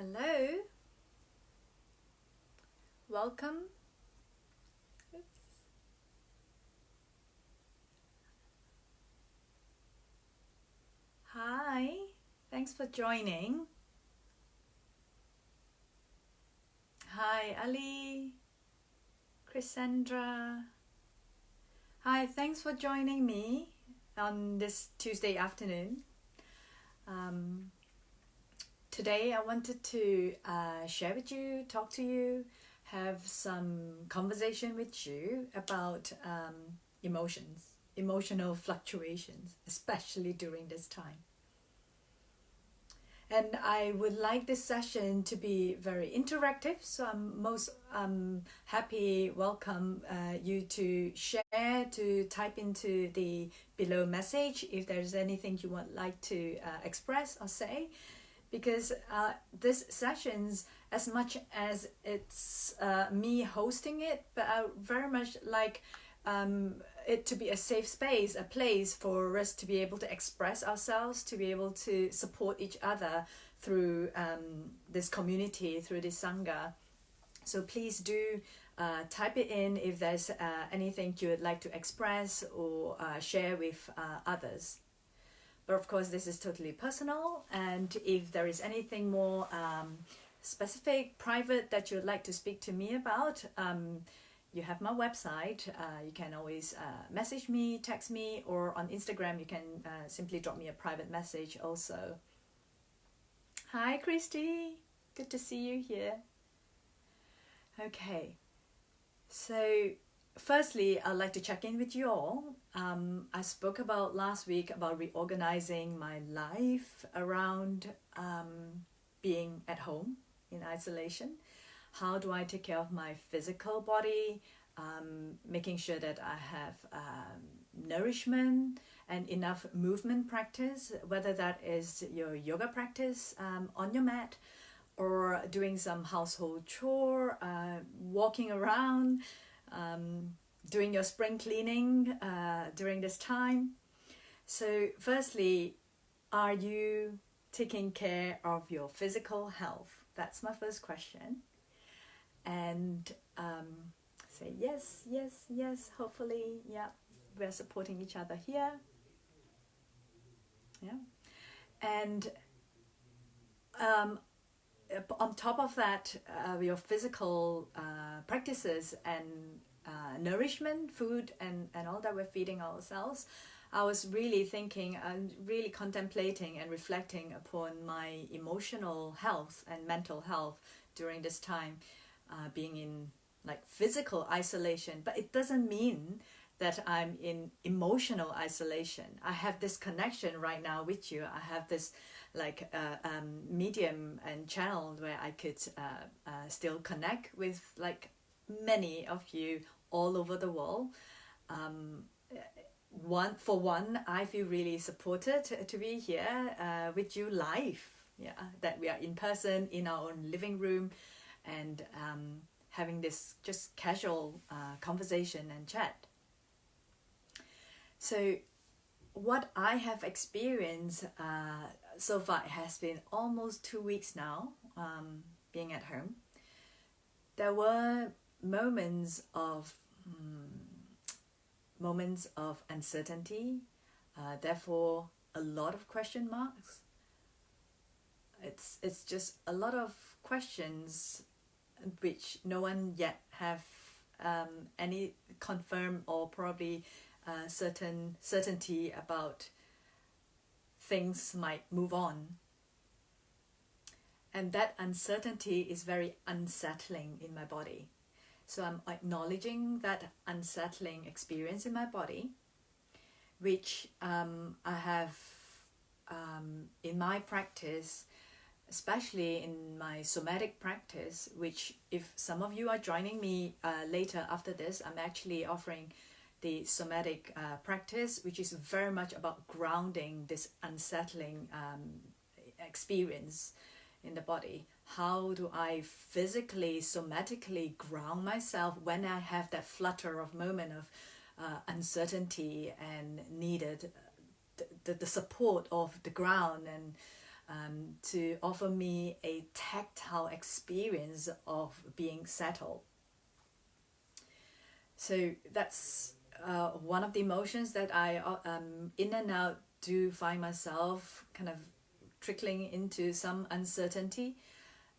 Hello, welcome. Oops. Hi, thanks for joining. Hi, Ali, Chrisandra. Hi, thanks for joining me on this Tuesday afternoon. Um, Today, I wanted to share with you, talk to you, have some conversation with you about emotions, emotional fluctuations, especially during this time. And I would like this session to be very interactive, so I'm most happy, welcome you to share, to type into the below message if there's anything you would like to express or say, because this sessions, as much as it's me hosting it, but I very much like it to be a safe space, a place for us to be able to express ourselves, to be able to support each other through this community, through this Sangha. So please do type it in if there's anything you would like to express or share with others. But of course, this is totally personal, and if there is anything more specific, private that you would like to speak to me about, you have my website. You can always message me, text me, or on Instagram you can simply drop me a private message also. Hi Christy, good to see you here. Okay, so firstly, I'd like to check in with you all. I spoke about last week about reorganizing my life around being at home in isolation. How do I take care of my physical body, making sure that I have nourishment and enough movement practice, whether that is your yoga practice on your mat or doing some household chore, walking around, doing your spring cleaning during this time. So firstly, are you taking care of your physical health? That's my first question. And say yes, yes, yes, hopefully, yeah, we're supporting each other here. Yeah. And on top of that, your physical practices and nourishment, food, and all that we're feeding ourselves, I was really thinking and really contemplating and reflecting upon my emotional health and mental health during this time, being in like physical isolation. But it doesn't mean that I'm in emotional isolation. I have this connection right now with you. I have this like medium and channel where I could still connect with like many of you all over the world. One, I feel really supported to be here with you live. Yeah, that we are in person in our own living room, and having this just casual conversation and chat. So what I have experienced so far, it has been almost 2 weeks now being at home. There were moments of uncertainty, therefore a lot of question marks. It's just a lot of questions which no one yet have any confirmed or probably certainty about things might move on. And that uncertainty is very unsettling in my body. So I'm acknowledging that unsettling experience in my body, which I have in my practice, especially in my somatic practice, which if some of you are joining me later after this, I'm actually offering the somatic practice, which is very much about grounding this unsettling experience in the body. How do I physically, somatically ground myself when I have that flutter of moment of uncertainty and needed the support of the ground and to offer me a tactile experience of being settled. So that's one of the emotions that I in and out do find myself kind of trickling into some uncertainty,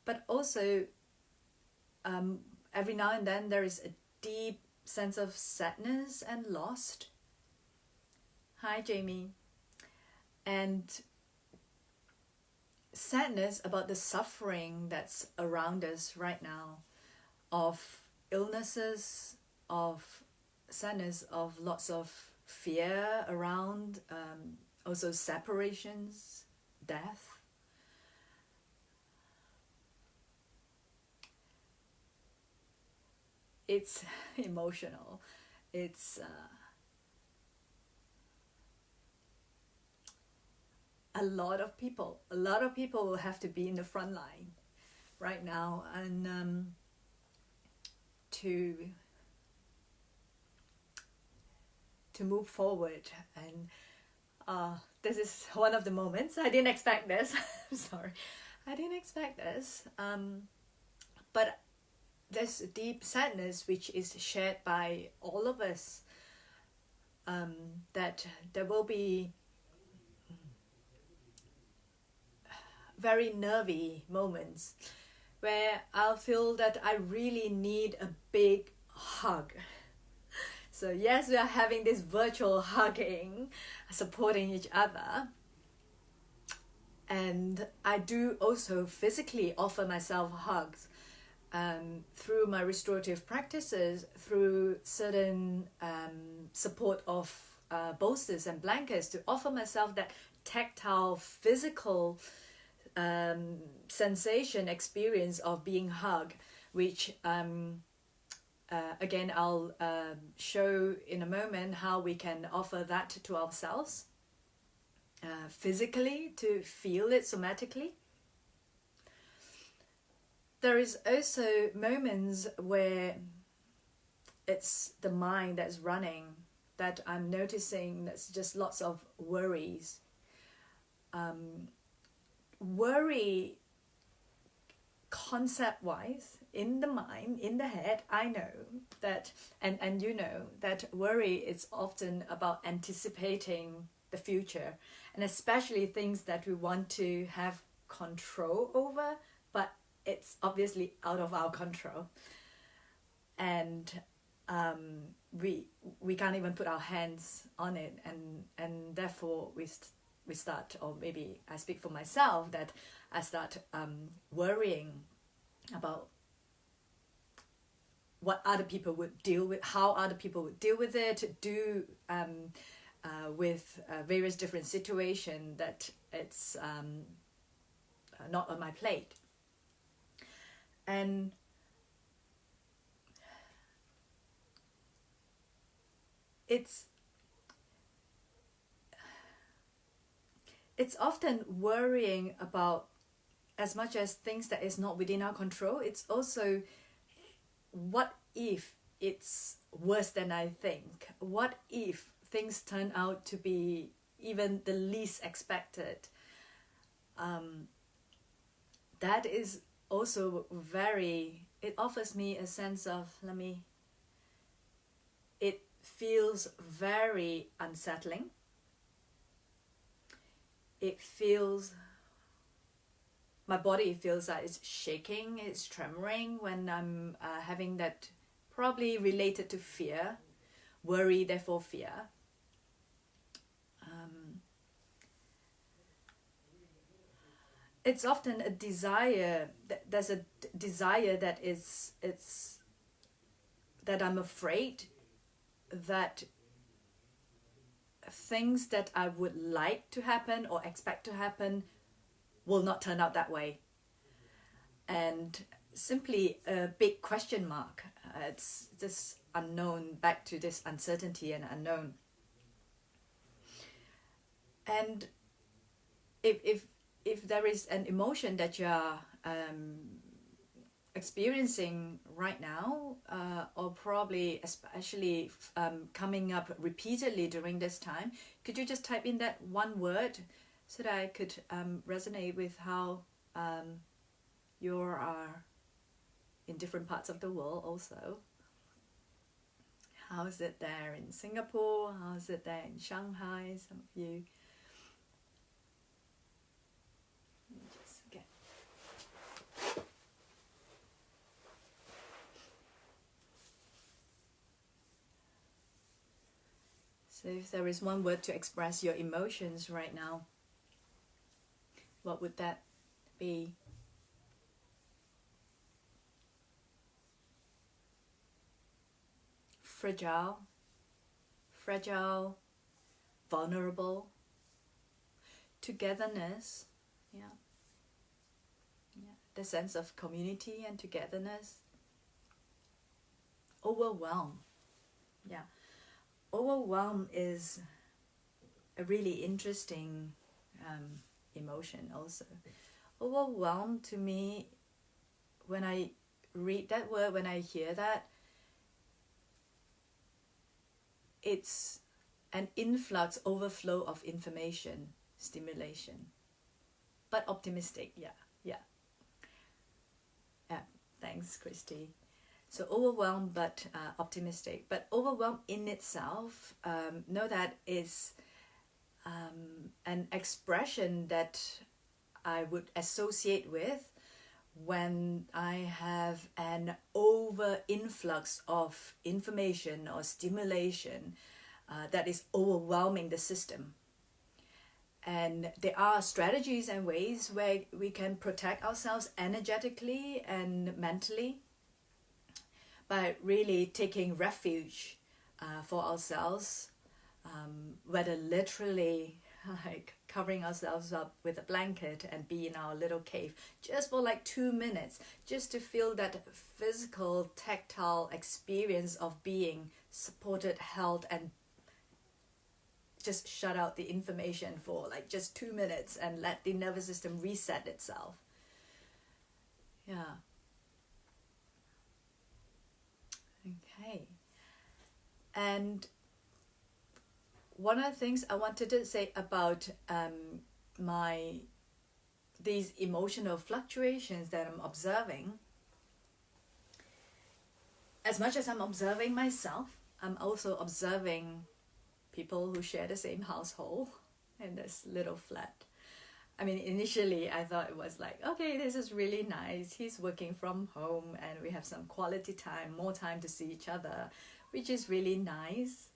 but also every now and then there is a deep sense of sadness and lost. Hi, Jamie. And sadness about the suffering that's around us right now, of illnesses, of sadness, of lots of fear around, also separations, death. It's emotional. It's a lot of people will have to be in the front line right now, and to move forward. And this is one of the moments I didn't expect this. I'm sorry, I didn't expect this, but there's a deep sadness which is shared by all of us, that there will be very nervy moments where I'll feel that I really need a big hug. So yes, we are having this virtual hugging, supporting each other. And I do also physically offer myself hugs through my restorative practices, through certain support of bolsters and blankets, to offer myself that tactile, physical sensation, experience of being hugged, which again I'll show in a moment how we can offer that to ourselves physically, to feel it somatically. There is also moments where it's the mind that's running, that I'm noticing that's just lots of worries. Worry, concept-wise, in the mind, in the head, I know that, and you know, that worry is often about anticipating the future, and especially things that we want to have control over, but it's obviously out of our control. And we can't even put our hands on it, and therefore we start, or maybe I speak for myself, that I start worrying about what other people would deal with, how other people would deal with it, do with various different situations that it's not on my plate. And it's often worrying about, as much as things that is not within our control, it's also, what if it's worse than I think? What if things turn out to be even the least expected? That is also it offers me a sense of, it feels very unsettling. My body feels that it's shaking, it's tremoring when I'm having that, probably related to fear, worry, therefore fear. It's often a desire, there's a desire that that I'm afraid that things that I would like to happen or expect to happen will not turn out that way. And simply a big question mark. It's this unknown, back to this uncertainty and unknown. And if there is an emotion that you are experiencing right now, or probably especially coming up repeatedly during this time, could you just type in that one word so that I could resonate with how you are in different parts of the world also. How is it there in Singapore? How is it there in Shanghai? Some of you. Let me just get. So if there is one word to express your emotions right now, what would that be? Fragile, vulnerable, togetherness, yeah, the sense of community and togetherness, overwhelm, yeah. Overwhelm is a really interesting emotion also. Overwhelm to me, when I read that word, when I hear that, it's an influx, overflow of information, stimulation, but optimistic. Yeah. Thanks, Christy. So overwhelmed, but optimistic. But overwhelmed in itself, know that is an expression that I would associate with when I have an over influx of information or stimulation that is overwhelming the system. And there are strategies and ways where we can protect ourselves energetically and mentally by really taking refuge for ourselves, whether literally like covering ourselves up with a blanket and be in our little cave just for like 2 minutes, just to feel that physical, tactile experience of being supported, held, and just shut out the information for like just 2 minutes and let the nervous system reset itself. Yeah. Okay. And one of the things I wanted to say about these emotional fluctuations that I'm observing, as much as I'm observing myself, I'm also observing people who share the same household in this little flat. I mean, initially I thought it was like, okay, this is really nice. He's working from home and we have some quality time, more time to see each other, which is really nice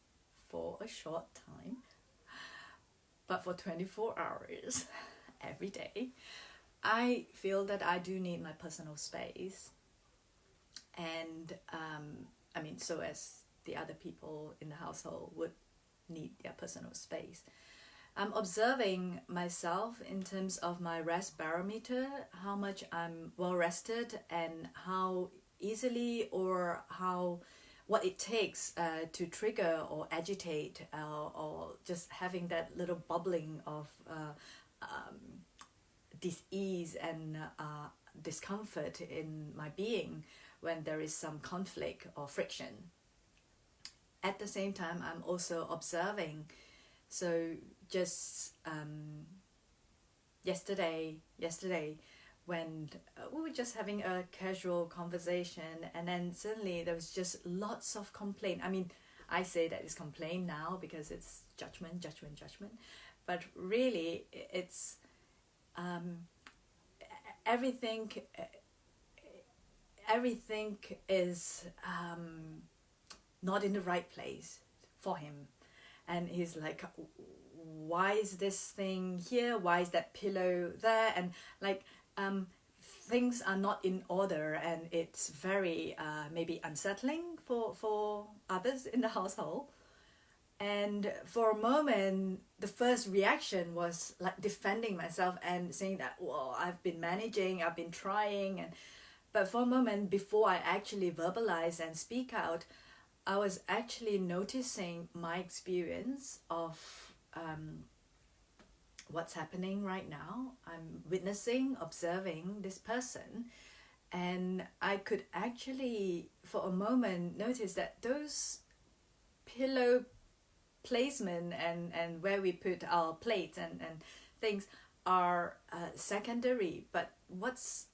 for a short time. But for 24 hours every day, I feel that I do need my personal space. And I mean, so as the other people in the household would need their personal space. I'm observing myself in terms of my rest barometer, how much I'm well rested and how easily or what it takes to trigger or agitate or just having that little bubbling of dis-ease and discomfort in my being when there is some conflict or friction. At the same time, I'm also observing. So just yesterday when we were just having a casual conversation, and then suddenly there was just lots of complaint. I mean, I say that it's complaint now because it's judgment, but really it's everything is not in the right place for him. And he's like, why is this thing here? Why is that pillow there? And like things are not in order, and it's very maybe unsettling for others in the household. And for a moment, the first reaction was like defending myself and saying that, well, I've been managing, I've been trying. But for a moment, before I actually verbalize and speak out, I was actually noticing my experience of what's happening right now. I'm witnessing, observing this person, and I could actually, for a moment, notice that those pillow placement and where we put our plates and things are secondary, but what's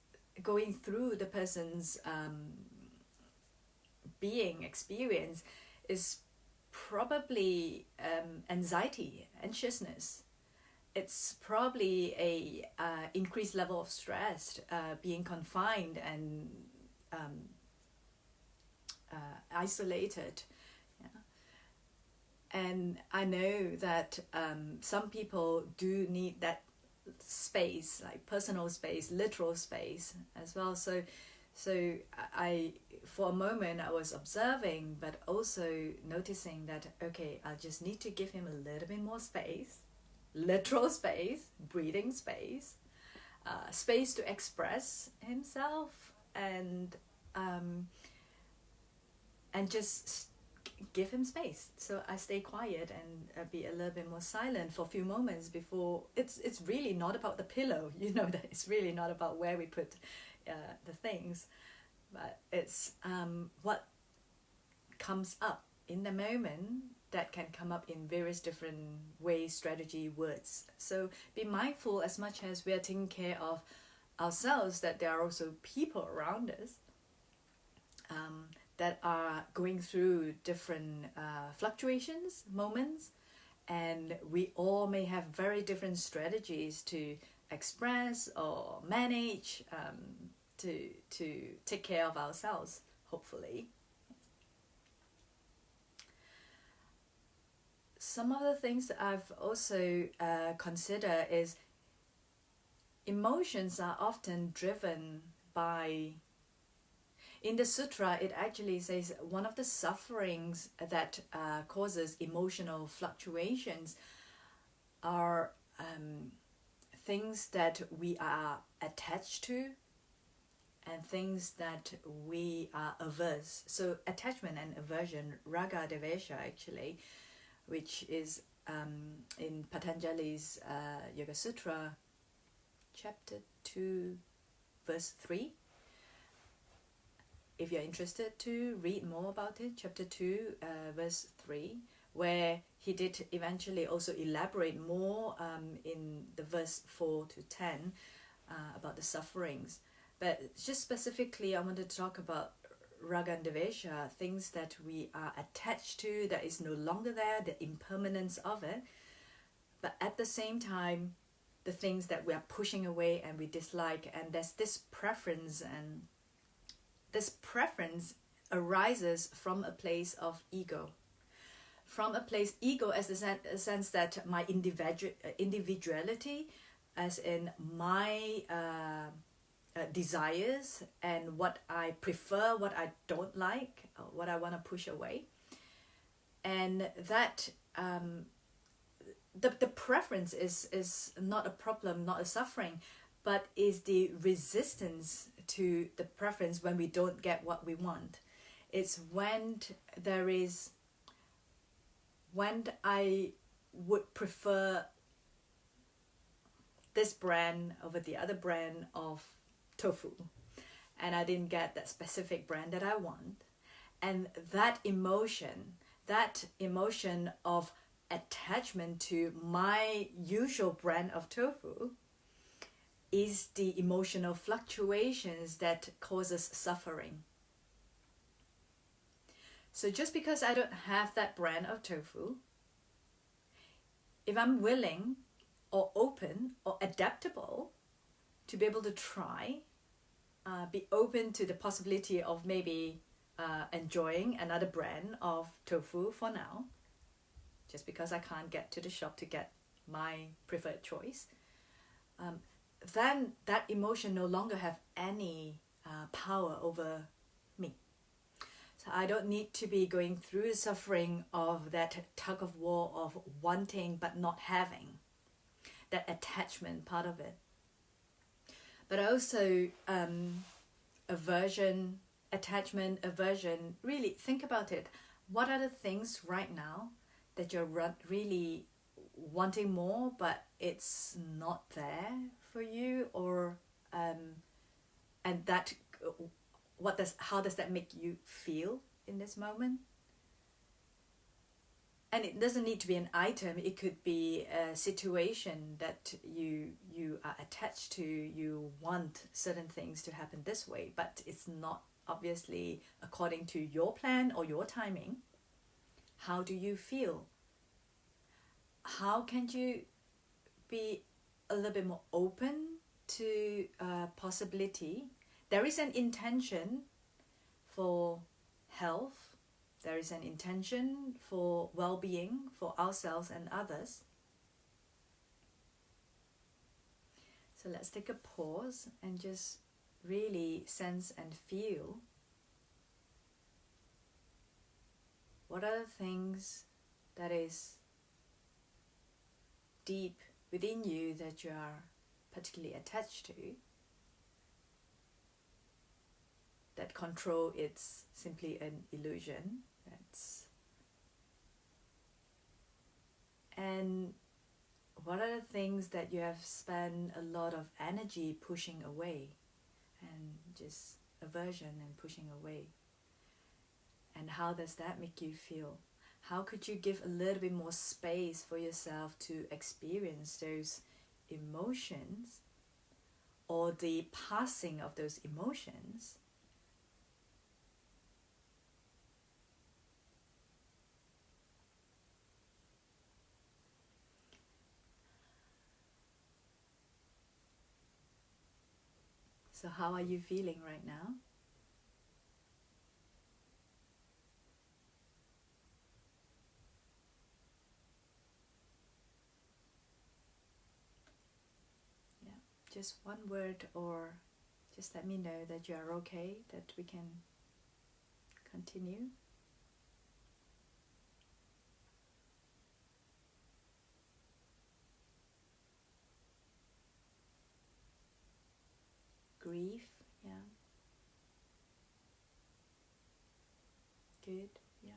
going through the person's being experience is probably anxiety, anxiousness. It's probably a increased level of stress, being confined and isolated. Yeah. And I know that some people do need that space, like personal space, literal space as well. So I for a moment I was observing, but also noticing that okay, I just need to give him a little bit more space, literal space, breathing space, space to express himself, and just give him space. So I stay quiet and be a little bit more silent for a few moments before. It's really not about the pillow, you know, that it's really not about where we put the things, but it's what comes up in the moment that can come up in various different ways, strategy, words. So be mindful as much as we are taking care of ourselves, that there are also people around us that are going through different fluctuations, moments, and we all may have very different strategies to express or manage, to take care of ourselves, hopefully. Some of the things that I've also considered is emotions are often driven by, in the sutra it actually says one of the sufferings that causes emotional fluctuations are things that we are attached to and things that we are averse. So attachment and aversion, raga devesha actually, which is in Patanjali's Yoga Sutra, chapter 2, verse 3. If you're interested to read more about it, chapter 2, verse 3, where he did eventually also elaborate more in the verse 4 to 10 about the sufferings. But just specifically, I wanted to talk about raga and devesha, things that we are attached to, that is no longer there, the impermanence of it. But at the same time, the things that we are pushing away and we dislike, and there's this preference, and this preference arises from a place of ego. From a place, ego as a sense that my individuality, as in my desires and what I prefer, what I don't like, what I want to push away. And that the preference is not a problem, not a suffering, but is the resistance to the preference when we don't get what we want. It's when I would prefer this brand over the other brand of tofu, and I didn't get that specific brand that I want, and that emotion of attachment to my usual brand of tofu is the emotional fluctuations that causes suffering. So just because I don't have that brand of tofu, if I'm willing or open or adaptable to be able to try, be open to the possibility of maybe enjoying another brand of tofu for now, just because I can't get to the shop to get my preferred choice, then that emotion no longer have any power over me. So I don't need to be going through the suffering of that tug of war of wanting but not having, that attachment part of it. But also aversion, attachment, aversion, really think about it. What are the things right now that you're really wanting more, but it's not there for you, or and that how does that make you feel in this moment? And it doesn't need to be an item. It could be a situation that you are attached to. You want certain things to happen this way, but it's not obviously according to your plan or your timing. How do you feel? How can you be a little bit more open to possibility? There is an intention for health. There is an intention for well-being for ourselves and others. So let's take a pause and just really sense and feel what are the things that is deep within you that you are particularly attached to, that control it's simply an illusion. And what are the things that you have spent a lot of energy pushing away, and just aversion and pushing away? And how does that make you feel? How could you give a little bit more space for yourself to experience those emotions, or the passing of those emotions? So how are you feeling right now? Yeah, just one word, or just let me know that you are okay, that we can continue. Grief, yeah. Good, yeah.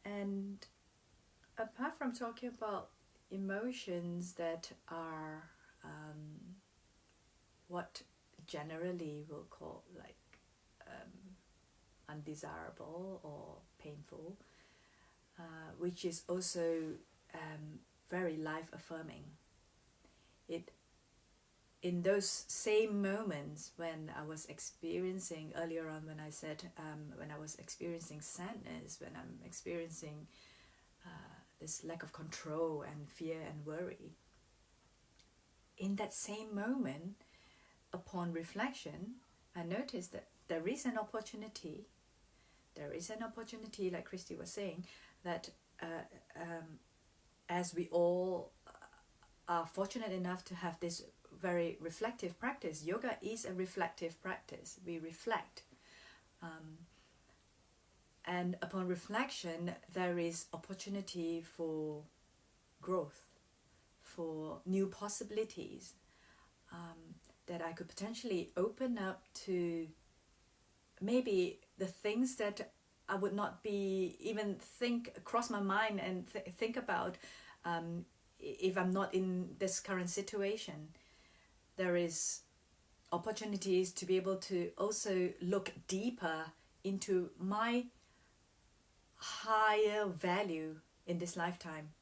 And apart from talking about emotions that are what generally we'll call like undesirable or painful, which is also very life affirming. It, in those same moments when I was experiencing earlier on, when I said when I was experiencing sadness, when I'm experiencing this lack of control and fear and worry, in that same moment, upon reflection, I noticed that there is an opportunity. There is an opportunity, like Christy was saying, that as we all are fortunate enough to have this very reflective practice, yoga is a reflective practice. We reflect. And upon reflection, there is opportunity for growth, for new possibilities, that I could potentially open up to maybe the things that I would not be even cross my mind and think about if I'm not in this current situation. There is opportunities to be able to also look deeper into my higher value in this lifetime.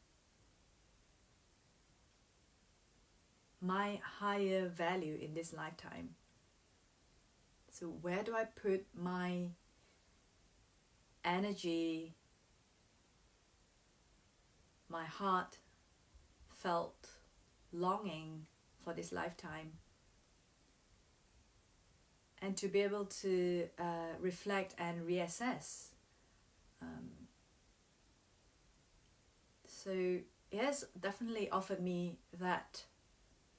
My higher value in this lifetime. So where do I put my energy, my heartfelt longing for this lifetime? And to be able to reflect and reassess. So it has definitely offered me that,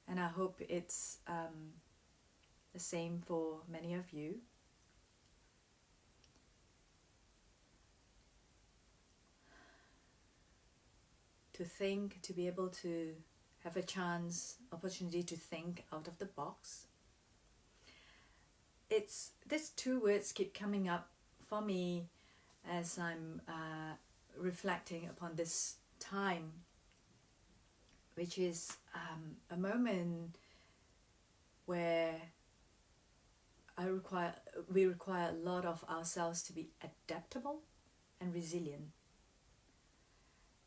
and I hope it's the same for many of you. To think, to be able to have a opportunity to think out of the box. It's these two words keep coming up for me as I'm reflecting upon this time, which is a moment where we require a lot of ourselves to be adaptable and resilient.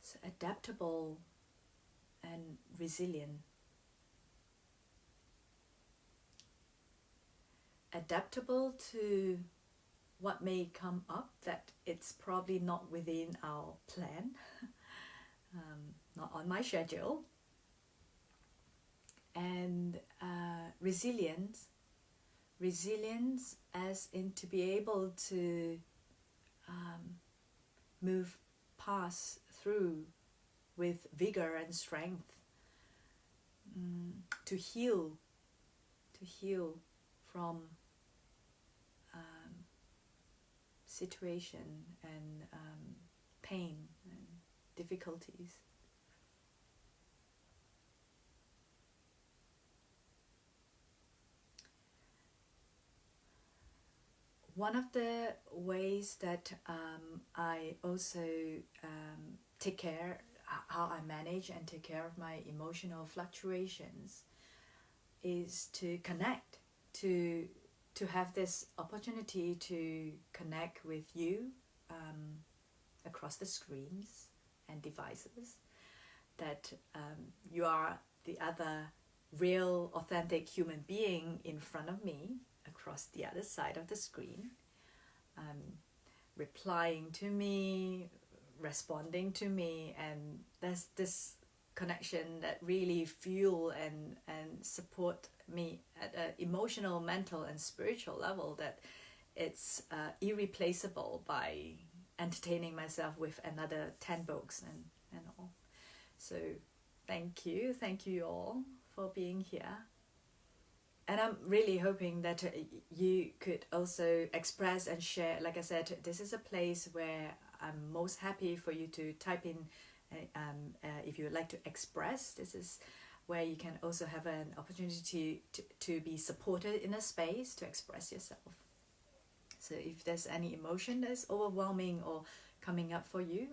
So adaptable and resilient. Adaptable to what may come up that it's probably not within our plan, not on my schedule. And resilience as in to be able to move past through with vigor and strength, to heal from situation and pain and difficulties. One of the ways that I also take care, how I manage and take care of my emotional fluctuations, is to connect, to have this opportunity to connect with you across the screens and devices, that you are the other real, authentic human being in front of me, across the other side of the screen, replying to me, responding to me, and there's this connection that really fuel and support me at an emotional, mental and spiritual level, that it's irreplaceable by entertaining myself with another 10 books and all. So thank you all for being here. And I'm really hoping that you could also express and share. Like I said, this is a place where I'm most happy for you to type in if you would like to express. This is where you can also have an opportunity to be supported in a space to express yourself. So if there's any emotion that's overwhelming or coming up for you,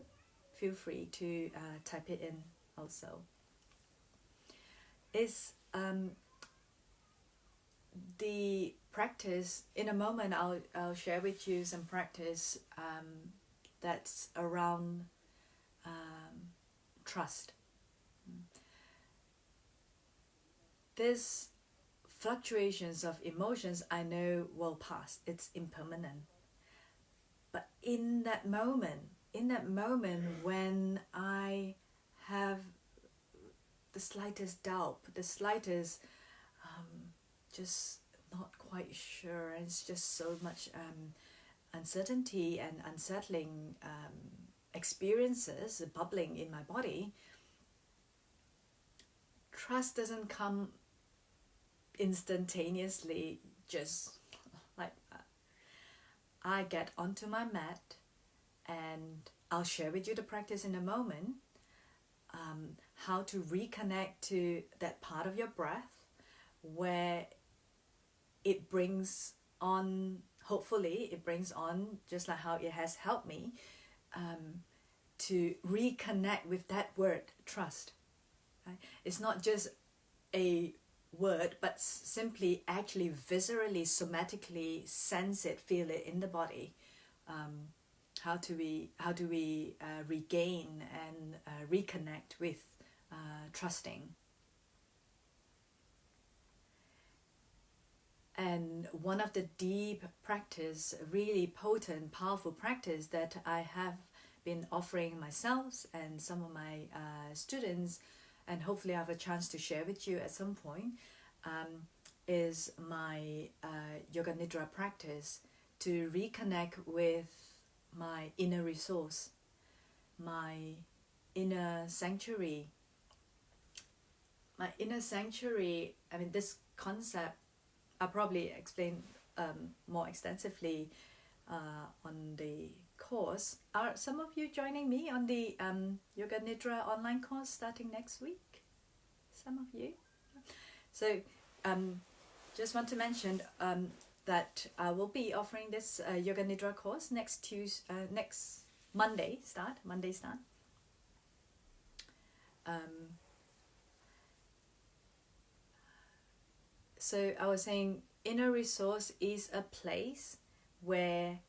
feel free to type it in also. Is the practice, in a moment I'll share with you some practice that's around trust. These fluctuations of emotions, I know, will pass. It's impermanent. But in that moment when I have the slightest doubt, the slightest just not quite sure, and it's just so much uncertainty and unsettling experiences bubbling in my body, trust doesn't come instantaneously, just like that. I get onto my mat, and I'll share with you the practice in a moment, how to reconnect to that part of your breath where it brings on, hopefully it brings on, just like how it has helped me, to reconnect with that word, trust. Right? It's not just a word, but simply actually viscerally, somatically sense it, feel it in the body. How do we regain and reconnect with trusting? And one of the deep practice, really potent, powerful practice that I have been offering myself and some of my students, and hopefully I have a chance to share with you at some point, is my Yoga Nidra practice to reconnect with my inner resource, my inner sanctuary. My inner sanctuary, I mean, this concept I'll probably explain more extensively on the course. Are some of you joining me on the Yoga Nidra online course starting next week? Some of you. So just want to mention that I will be offering this Yoga Nidra course next Monday start. So I was saying, inner resource is a place where,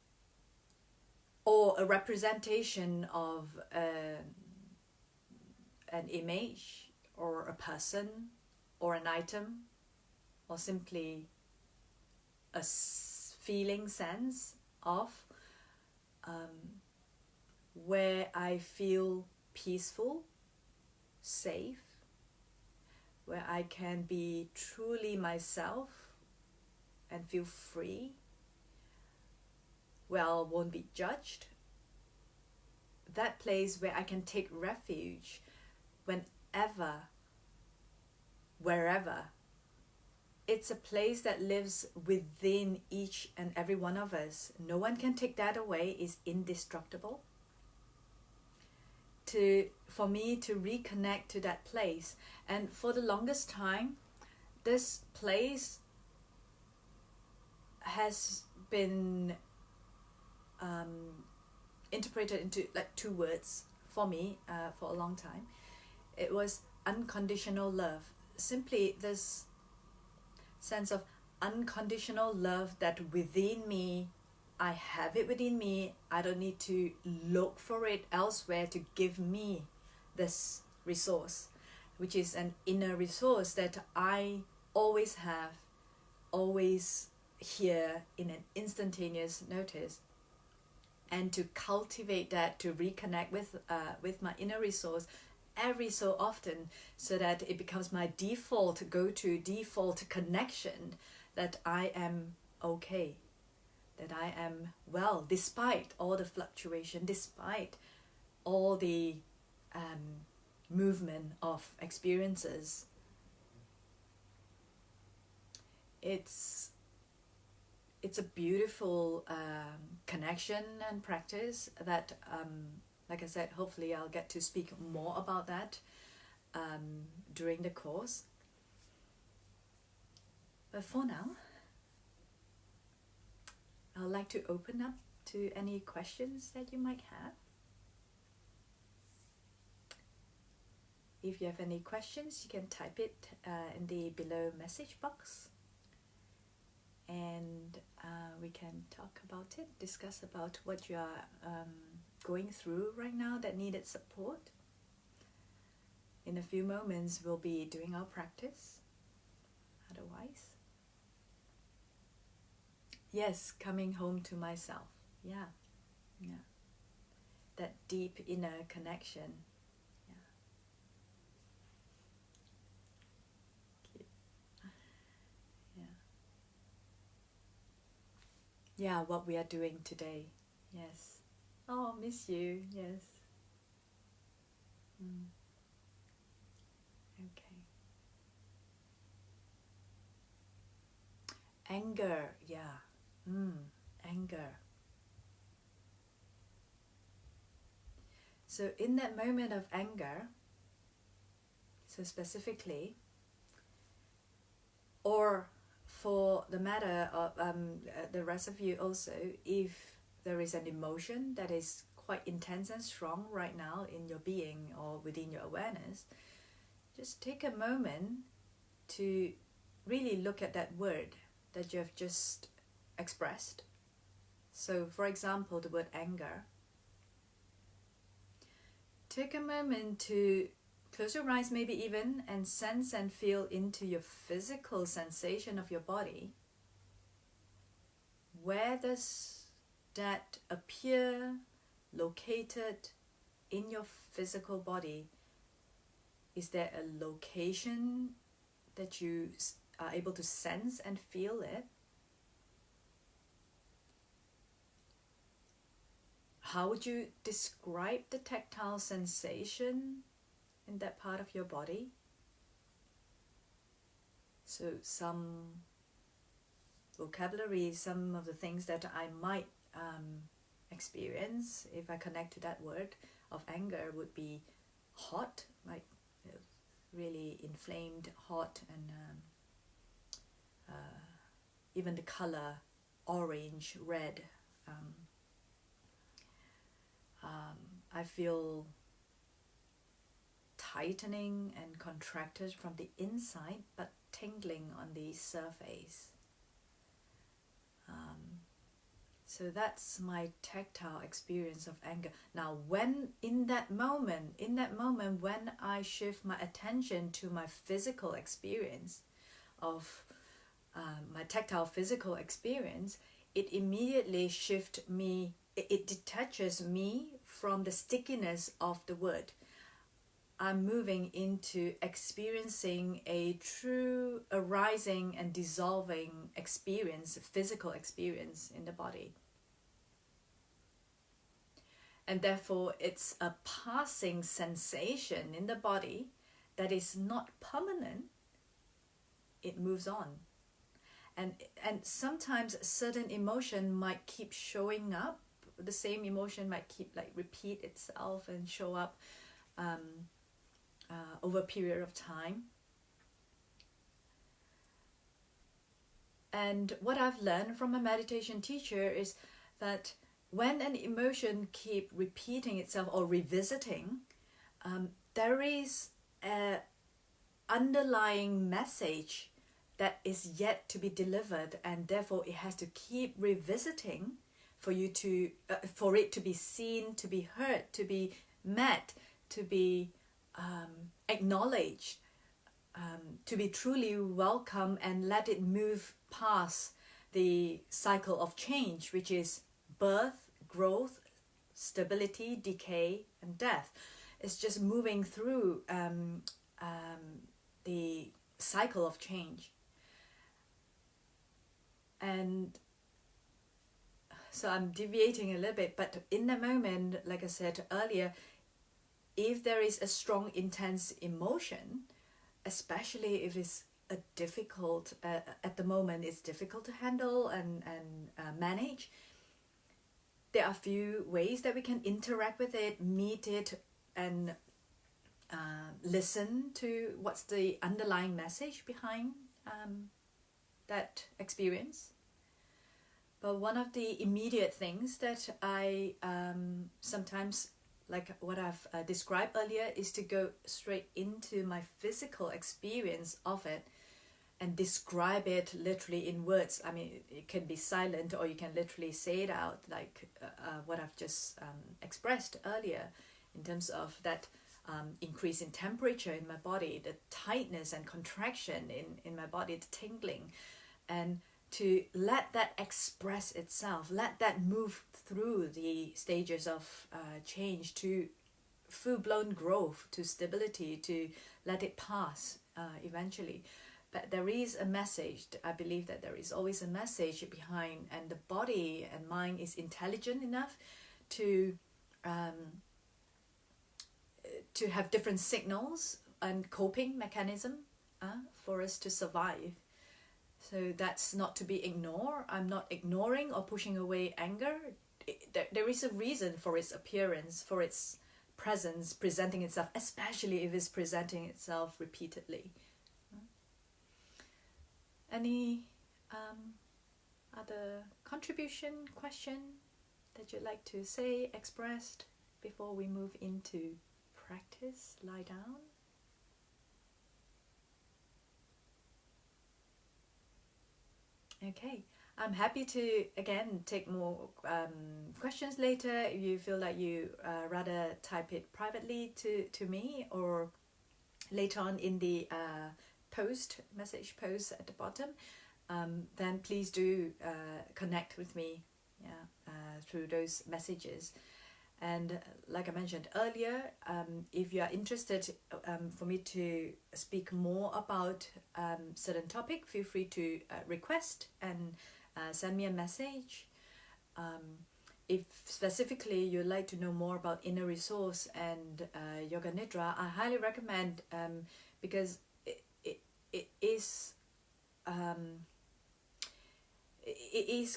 or a representation of an image or a person or an item, or simply a feeling sense of where I feel peaceful, safe, where I can be truly myself and feel free, where I won't be judged. That place where I can take refuge whenever, wherever. It's a place that lives within each and every one of us. No one can take that away. It's indestructible. For me to reconnect to that place. And for the longest time, this place has been interpreted into like two words for me for a long time. It was unconditional love. Simply this sense of unconditional love that within me, I have it within me. I don't need to look for it elsewhere to give me this resource, which is an inner resource that I always have, always here in an instantaneous notice. And to cultivate that, to reconnect with my inner resource every so often, so that it becomes my default go-to, default connection, that I am okay, that I am well, despite all the fluctuation, despite all the movement of experiences. It's a beautiful connection and practice that, like I said, hopefully I'll get to speak more about that during the course. But for now, I'd like to open up to any questions that you might have. If you have any questions, you can type it in the below message box. And we can talk about it, discuss about what you are going through right now that needed support. In a few moments, we'll be doing our practice. Otherwise, yes, coming home to myself. Yeah. That deep inner connection. Yeah, what we are doing today. Yes. Oh, miss you. Yes. Okay. Anger. Yeah. Anger. So in that moment of anger, so specifically, or for the matter of the rest of you also, if there is an emotion that is quite intense and strong right now in your being or within your awareness, just take a moment to really look at that word that you have just expressed. So for example, the word anger. Take a moment to close your eyes maybe even and sense and feel into your physical sensation of your body. Where does that appear, located in your physical body? Is there a location that you are able to sense and feel it? How would you describe the tactile sensation in that part of your body? So some vocabulary, some of the things that I might experience if I connect to that word of anger would be hot, like really inflamed, hot, and even the color orange, red. I feel tightening and contracted from the inside, but tingling on the surface. So that's my tactile experience of anger. Now, when in that moment when I shift my attention to my physical experience of my tactile physical experience, it immediately it detaches me from the stickiness of the word. I'm moving into experiencing a true arising and dissolving experience, physical experience in the body. And therefore, it's a passing sensation in the body that is not permanent. It moves on. And sometimes certain emotion might keep showing up. The same emotion might keep repeat itself and show up over a period of time. And what I've learned from a meditation teacher is that when an emotion keep repeating itself or revisiting, there is an underlying message that is yet to be delivered, and therefore it has to keep revisiting for it to be seen, to be heard, to be met, to be acknowledged, to be truly welcome, and let it move past the cycle of change, which is birth, growth, stability, decay, and death. It's just moving through the cycle of change. And so I'm deviating a little bit, but in the moment, like I said earlier, if there is a strong, intense emotion, especially if it's a difficult, at the moment it's difficult to handle and manage, there are a few ways that we can interact with it, meet it, and listen to what's the underlying message behind that experience. But one of the immediate things that I sometimes, like what I've described earlier, is to go straight into my physical experience of it and describe it literally in words. I mean, it can be silent, or you can literally say it out, like what I've just expressed earlier, in terms of that increase in temperature in my body, the tightness and contraction in my body, the tingling, and to let that express itself, let that move through the stages of change to full-blown growth, to stability, to let it pass eventually. But there is a message. I believe that there is always a message behind, and the body and mind is intelligent enough to have different signals and coping mechanism for us to survive. So that's not to be ignored. I'm not ignoring or pushing away anger. There is a reason for its appearance, for its presence, presenting itself, especially if it's presenting itself repeatedly. Any other contribution, question that you'd like to say, expressed before we move into practice? Lie down. Okay, I'm happy to again take more questions later. If you feel like you rather type it privately to me, or later on in the message post at the bottom, then please do connect with me through those messages. And like I mentioned earlier, if you are interested for me to speak more about certain topic, feel free to request and send me a message. If specifically you'd like to know more about inner resource and Yoga Nidra, I highly recommend, because it is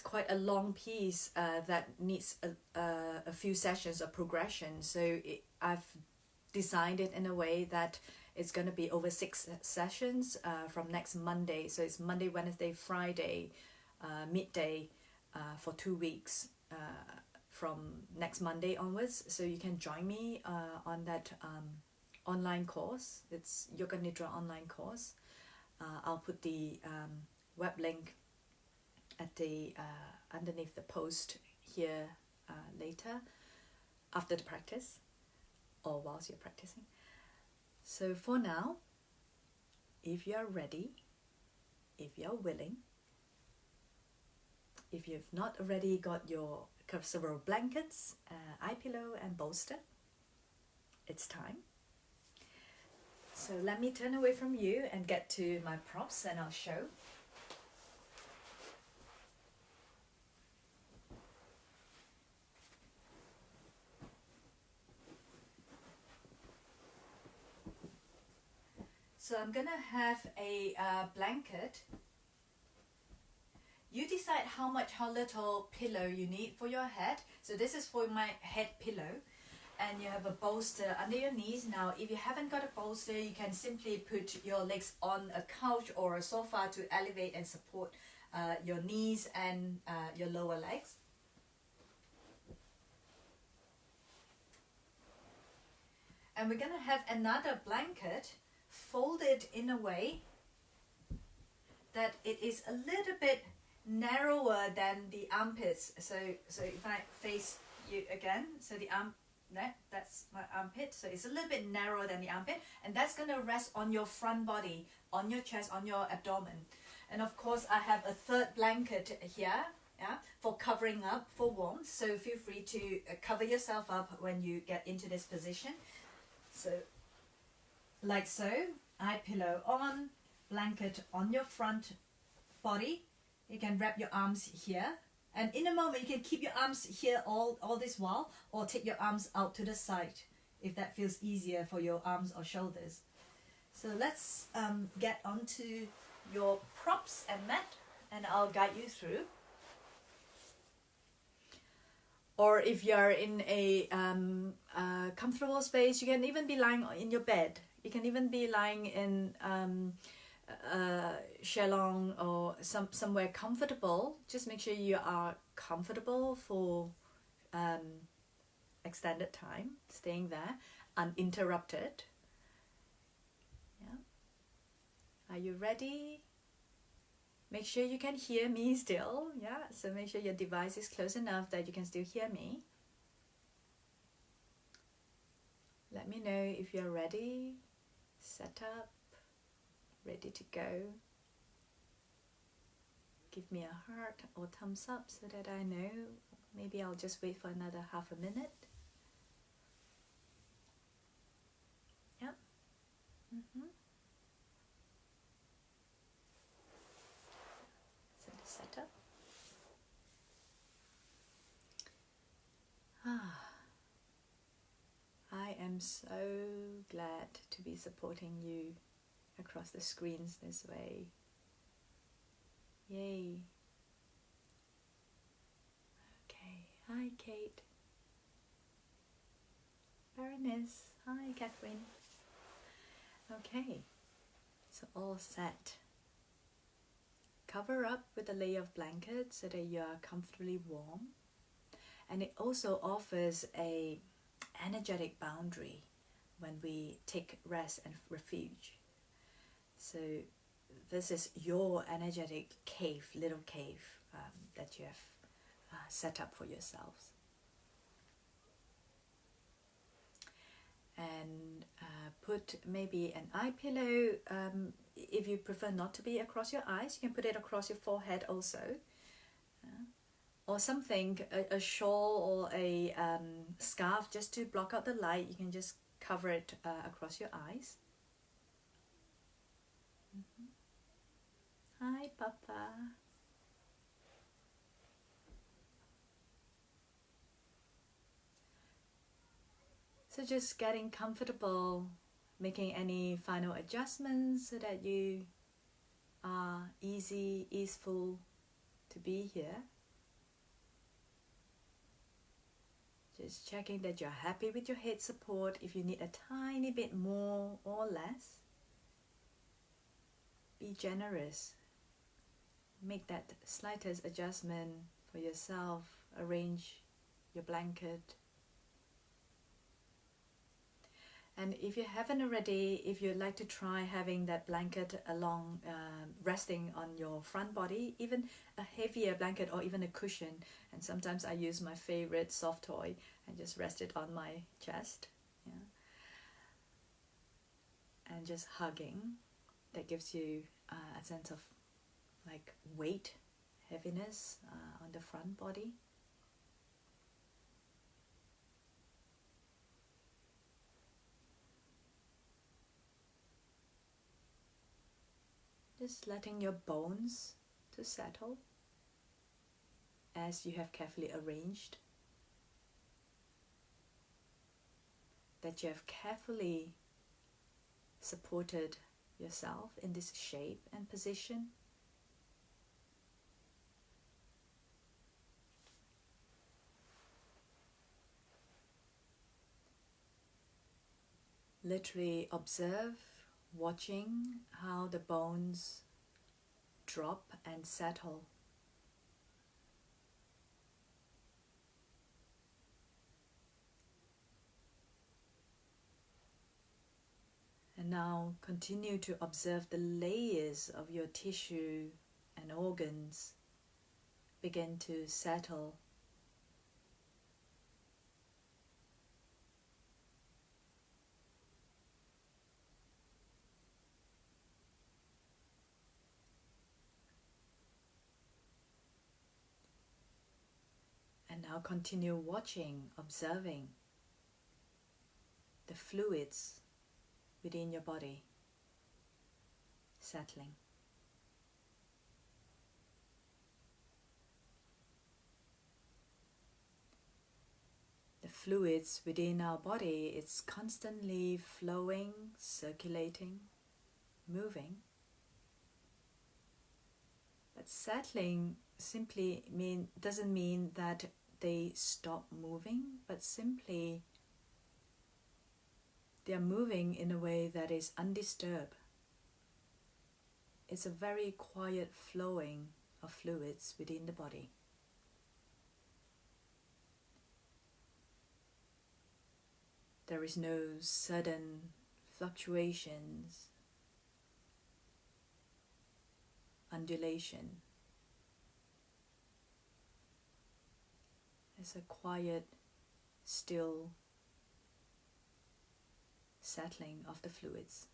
quite a long piece that needs a few sessions of progression. So I've designed it in a way that it's going to be over 6 sessions from next Monday. So it's Monday, Wednesday, Friday, midday for 2 weeks from next Monday onwards. So you can join me on that online course. It's Yoga Nidra online course. I'll put the web link at the underneath the post here later after the practice or whilst you're practicing. So for now, if you're ready, if you're willing, if you've not already got your several blankets, eye pillow and bolster, it's time. So let me turn away from you and get to my props and I'll show. So I'm gonna have a blanket. You decide how little pillow you need for your head. So this is for my head pillow. And you have a bolster under your knees. Now, if you haven't got a bolster, you can simply put your legs on a couch or a sofa to elevate and support your knees and your lower legs. And we're gonna have another blanket folded in a way that it is a little bit narrower than the armpits. So if I face you again, so the that's my armpit, so it's a little bit narrower than the armpit, and that's going to rest on your front body, on your chest, on your abdomen. And of course I have a third blanket here, for covering up, for warmth, so feel free to cover yourself up when you get into this position. So like so, eye pillow on, blanket on your front body. You can wrap your arms here. And in a moment, you can keep your arms here all this while, or take your arms out to the side if that feels easier for your arms or shoulders. So let's get onto your props and mat, and I'll guide you through. Or if you're in a comfortable space, you can even be lying in your bed. You can even be lying in shalong or somewhere comfortable. Just make sure you are comfortable for extended time, staying there uninterrupted. Are you ready? Make sure you can hear me still. So make sure your device is close enough that you can still hear me. Let me know if you're ready. Set up, ready to go. Give me a heart or thumbs up so that I know. Maybe I'll just wait for another half a minute. Yep. So the setup. I am so glad to be supporting you across the screens this way. Yay. Okay, hi Kate. Baroness, hi Catherine. Okay, so all set. Cover up with a layer of blanket so that you are comfortably warm. And it also offers a energetic boundary when we take rest and refuge. So this is your energetic cave, little cave that you have set up for yourselves. And put maybe an eye pillow. If you prefer not to be across your eyes, you can put it across your forehead also. Or something, a shawl or a scarf just to block out the light. You can just cover it across your eyes. Hi, Papa. So just getting comfortable, making any final adjustments so that you are easeful to be here. Just checking that you're happy with your head support. If you need a tiny bit more or less, be generous. Make that slightest adjustment for yourself. Arrange your blanket. And if you haven't already, if you'd like to try having that blanket along, resting on your front body, even a heavier blanket or even a cushion. And sometimes I use my favorite soft toy and just rest it on my chest. Yeah. And just hugging. That gives you a sense of like weight, heaviness on the front body. Just letting your bones to settle as you have carefully arranged, that you have carefully supported yourself in this shape and position. Literally observe, watching how the bones drop and settle. And now continue to observe the layers of your tissue and organs begin to settle. And now continue watching, observing the fluids within your body settling. The fluids within our body, it's constantly flowing, circulating, moving. But settling simply doesn't mean that they stop moving, but simply they are moving in a way that is undisturbed. It's a very quiet flowing of fluids within the body. There is no sudden fluctuations, undulation. It's a quiet, still settling of the fluids.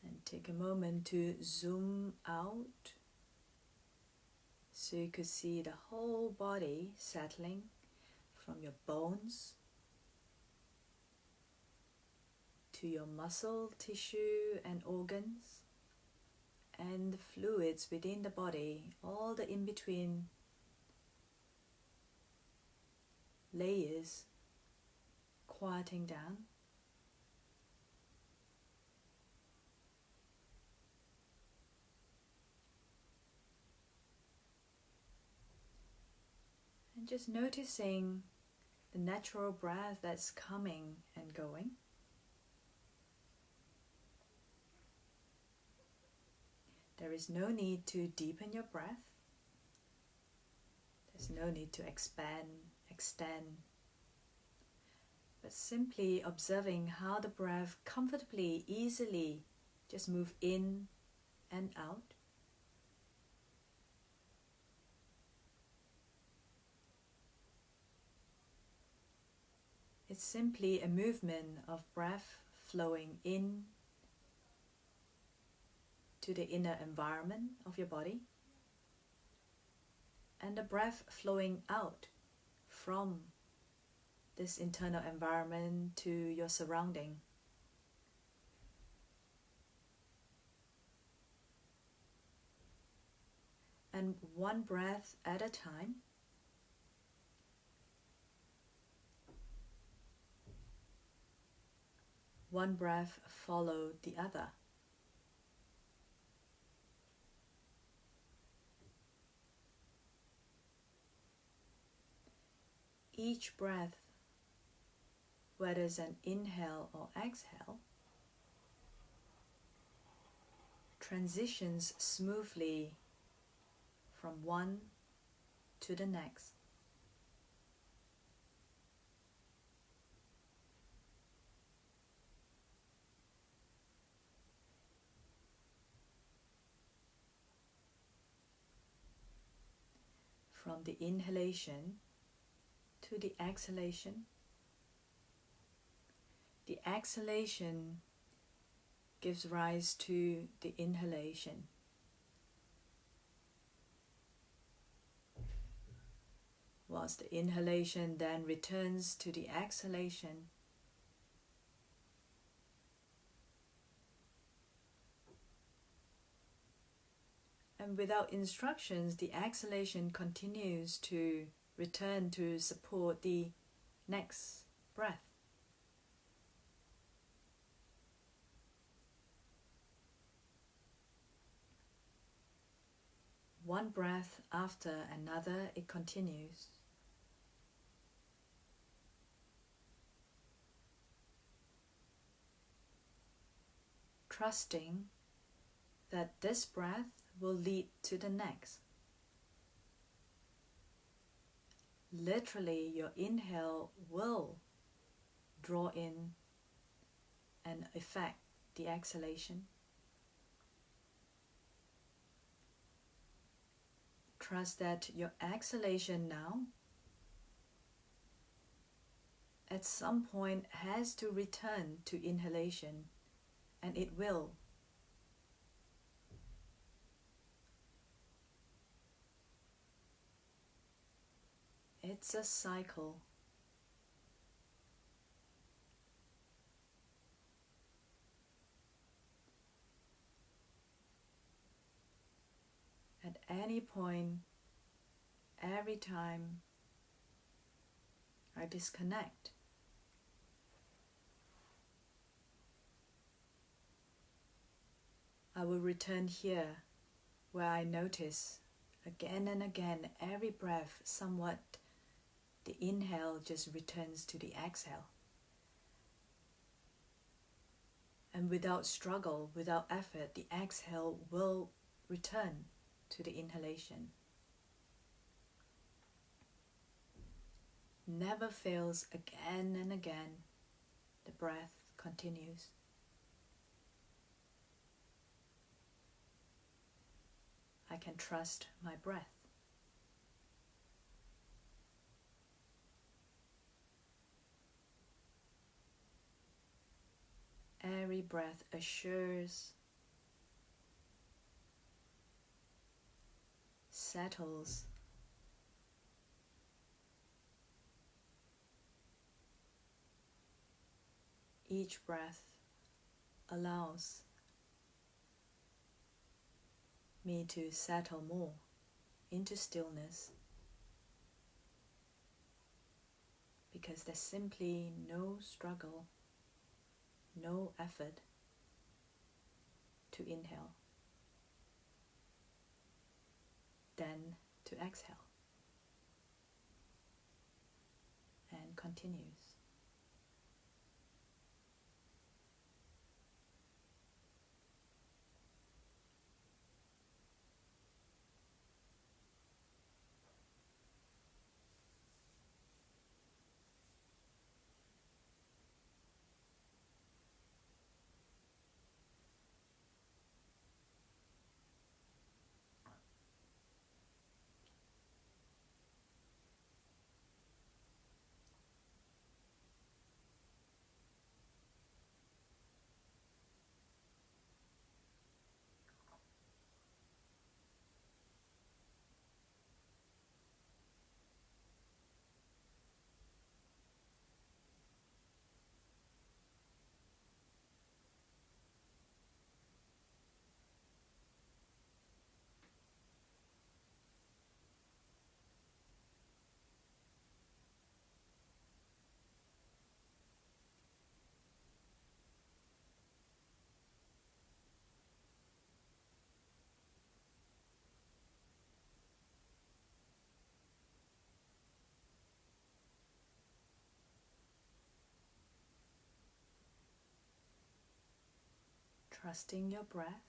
And take a moment to zoom out so you could see the whole body settling from your bones to your muscle, tissue and organs, and the fluids within the body, all the in-between layers quieting down. And just noticing the natural breath that's coming and going. There is no need to deepen your breath. There's no need to expand, extend, but simply observing how the breath comfortably, easily just move in and out. It's simply a movement of breath flowing in to the inner environment of your body, and the breath flowing out from this internal environment to your surrounding. And one breath at a time, one breath followed the other. Each breath, whether it's an inhale or exhale, transitions smoothly from one to the next. From the inhalation to the exhalation. The exhalation gives rise to the inhalation. Whilst the inhalation then returns to the exhalation. And without instructions, the exhalation continues to return to support the next breath. One breath after another, it continues. Trusting that this breath will lead to the next. Literally, your inhale will draw in and affect the exhalation. Trust that your exhalation now at some point has to return to inhalation, and it will. It's a cycle. At any point, every time I disconnect, I will return here where I notice again and again every breath somewhat the inhale just returns to the exhale. And without struggle, without effort, the exhale will return to the inhalation. Never fails, again and again, the breath continues. I can trust my breath. Every breath assures, settles, each breath allows me to settle more into stillness, because there's simply no struggle, no effort to inhale, then to exhale, and continues. Trusting your breath,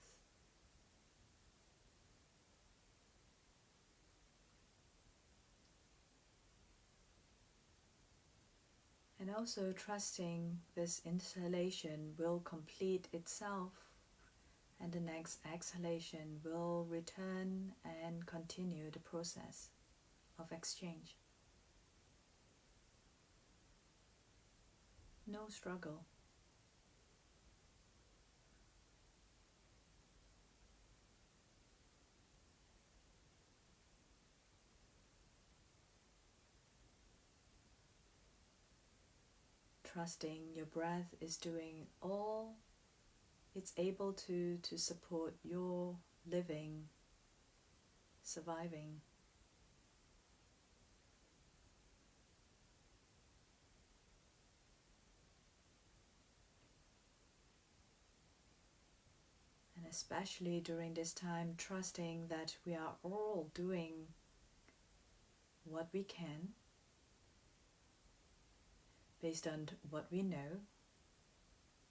also trusting this inhalation will complete itself, and the next exhalation will return and continue the process of exchange. No struggle. Trusting your breath is doing all it's able to support your living, surviving. And especially during this time, trusting that we are all doing what we can based on what we know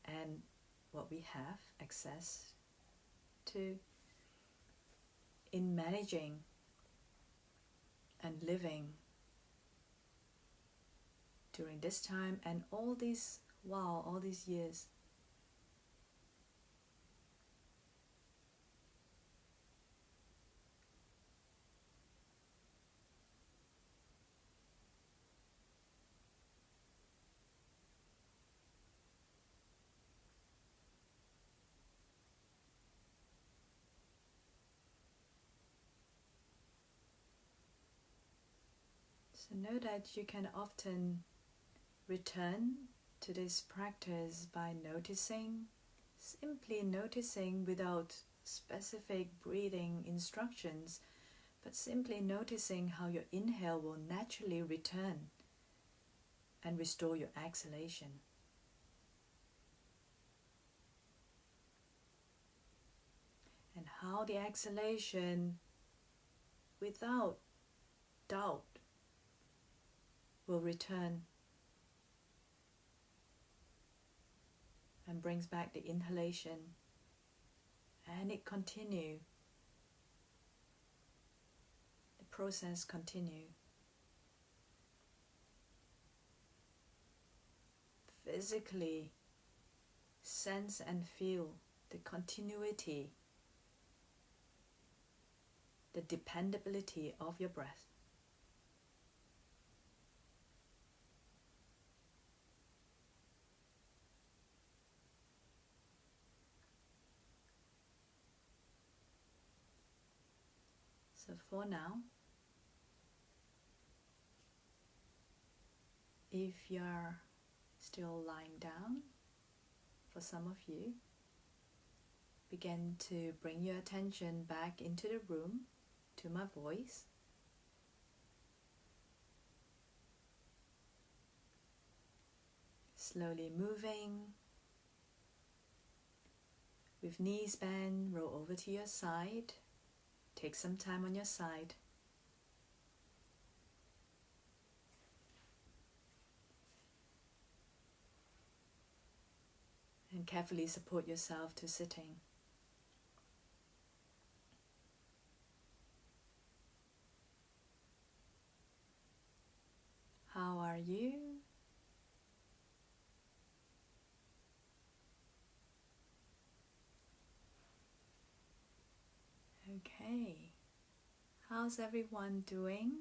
and what we have access to in managing and living during this time and all these years. So know that you can often return to this practice by noticing, simply noticing without specific breathing instructions, but simply noticing how your inhale will naturally return and restore your exhalation. And how the exhalation, without doubt, will return and brings back the inhalation, and it continue. The process continue. Physically sense and feel the continuity, the dependability of your breath. So for now, if you're still lying down, for some of you, begin to bring your attention back into the room, to my voice. Slowly moving, with knees bent, roll over to your side. Take some time on your side. And carefully support yourself to sitting. How are you? Okay. How's everyone doing?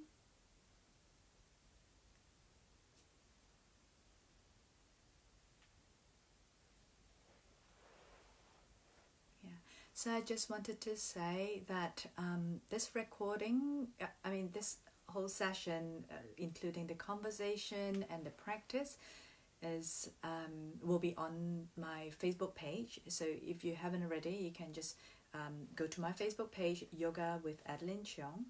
So I just wanted to say that this recording, this whole session, including the conversation and the practice, will be on my Facebook page. So if you haven't already, you can just go to my Facebook page, Yoga with Adeline Cheong,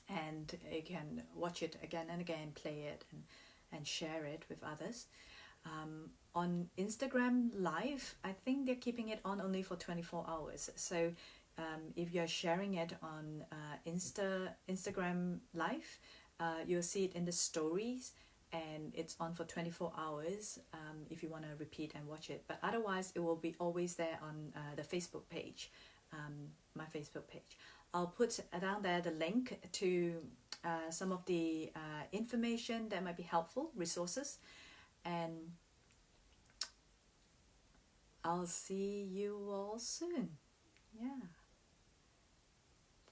and you can watch it again and again, play it and share it with others. On Instagram Live, I think they're keeping it on only for 24 hours. So if you're sharing it on Instagram Live, you'll see it in the stories, and it's on for 24 hours if you want to repeat and watch it. But otherwise, it will be always there on the Facebook page, my Facebook page. I'll put down there the link to some of the information that might be helpful, resources. and I'll see you all soon. Yeah.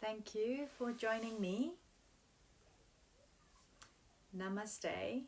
Thank you for joining me. Namaste.